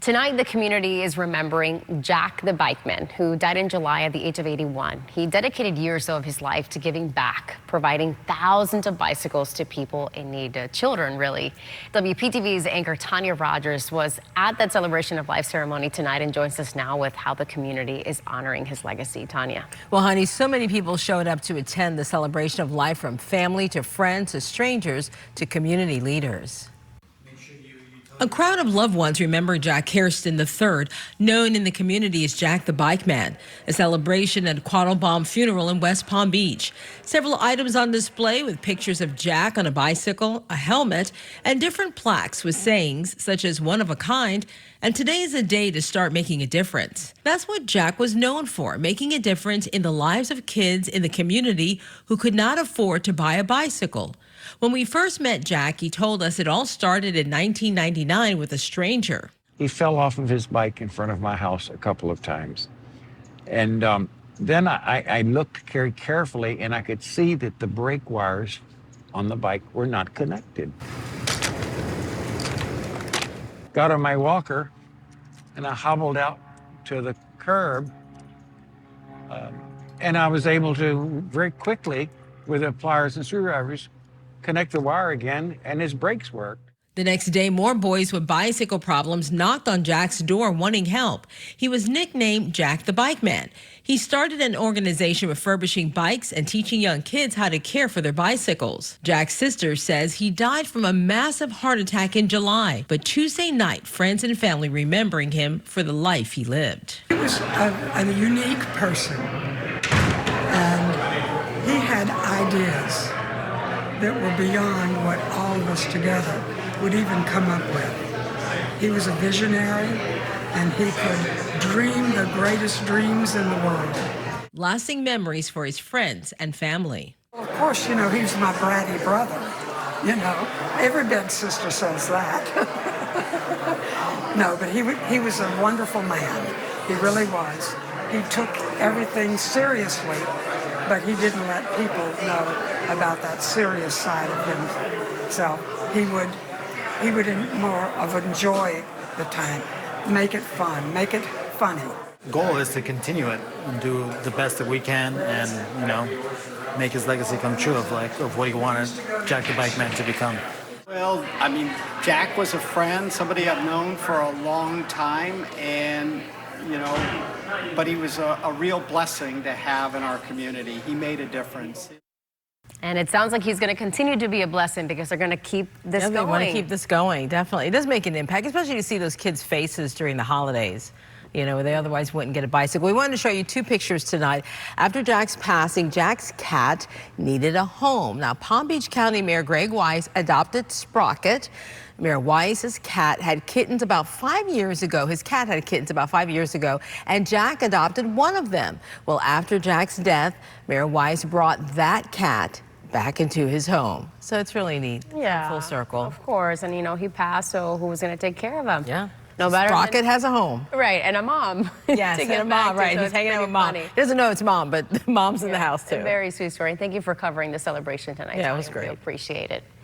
Tonight, the community is remembering Jack the bikeman, who died in July at the age of 81. He dedicated years of his life to giving back, providing thousands of bicycles to people in need, children, really. WPTV's anchor Tanya Rogers was at that celebration of life ceremony tonight and joins us now with how the community is honoring his legacy. Tanya. Well, honey, so many people showed up to attend the celebration of life, from family to friends to strangers to community leaders. A crowd of loved ones remember Jack Hairston III, known in the community as Jack the Bikeman, a celebration at Quattelbaum Funeral in West Palm Beach. Several items on display with pictures of Jack on a bicycle, a helmet, and different plaques with sayings such as "one of a kind" and "today is a day to start making a difference." That's what Jack was known for, making a difference in the lives of kids in the community who could not afford to buy a bicycle. When we first met Jack, he told us it all started in 1999 with a stranger. He fell off of his bike in front of my house a couple of times. And then I looked very carefully, and I could see that the brake wires on the bike were not connected. Got on my walker, and I hobbled out to the curb, and I was able to very quickly, with the pliers and screwdrivers, connect the wire again, and his brakes worked. The next day, more boys with bicycle problems knocked on Jack's door wanting help. He was nicknamed Jack the Bikeman. He started an organization refurbishing bikes and teaching young kids how to care for their bicycles. Jack's sister says he died from a massive heart attack in July, but Tuesday night, friends and family remembering him for the life he lived. He was a unique person, and he had ideas that were beyond what all of us together would even come up with. He was a visionary, and he could dream the greatest dreams in the world. Lasting memories for his friends and family. Of course, you know, he's my bratty brother. You know, every big sister says that. No, but he was a wonderful man. He really was. He took everything seriously, but he didn't let people know about that serious side of himself. He would more of enjoy the time, make it fun, make it funny. The goal is to continue it and do the best that we can, and make his legacy come true of what he wanted Jack the Bikeman to become. Well, I mean, Jack was a friend, somebody I've known for a long time, and but he was a real blessing to have in our community. He made a difference. And it sounds like he's going to continue to be a blessing because they're going to keep this going. They want to keep this going, definitely. It does make an impact, especially to see those kids' faces during the holidays, where they otherwise wouldn't get a bicycle. We wanted to show you two pictures tonight. After Jack's passing, Jack's cat needed a home. Now, Palm Beach County Mayor Greg Weiss adopted Sprocket. Mayor Weiss's cat had kittens about 5 years ago. His cat had kittens about 5 years ago, and Jack adopted one of them. Well, after Jack's death, Mayor Weiss brought that cat back into his home. So it's really neat. Yeah. Full circle. Of course. And, he passed, so who was going to take care of him? Yeah. No better Sprocket has a home. Right, and a mom. Yes, and a mom, right. He's hanging out with mom. He doesn't know it's mom, but mom's in the house, too. A very sweet story. Thank you for covering the celebration tonight. Yeah, it was great. We appreciate it.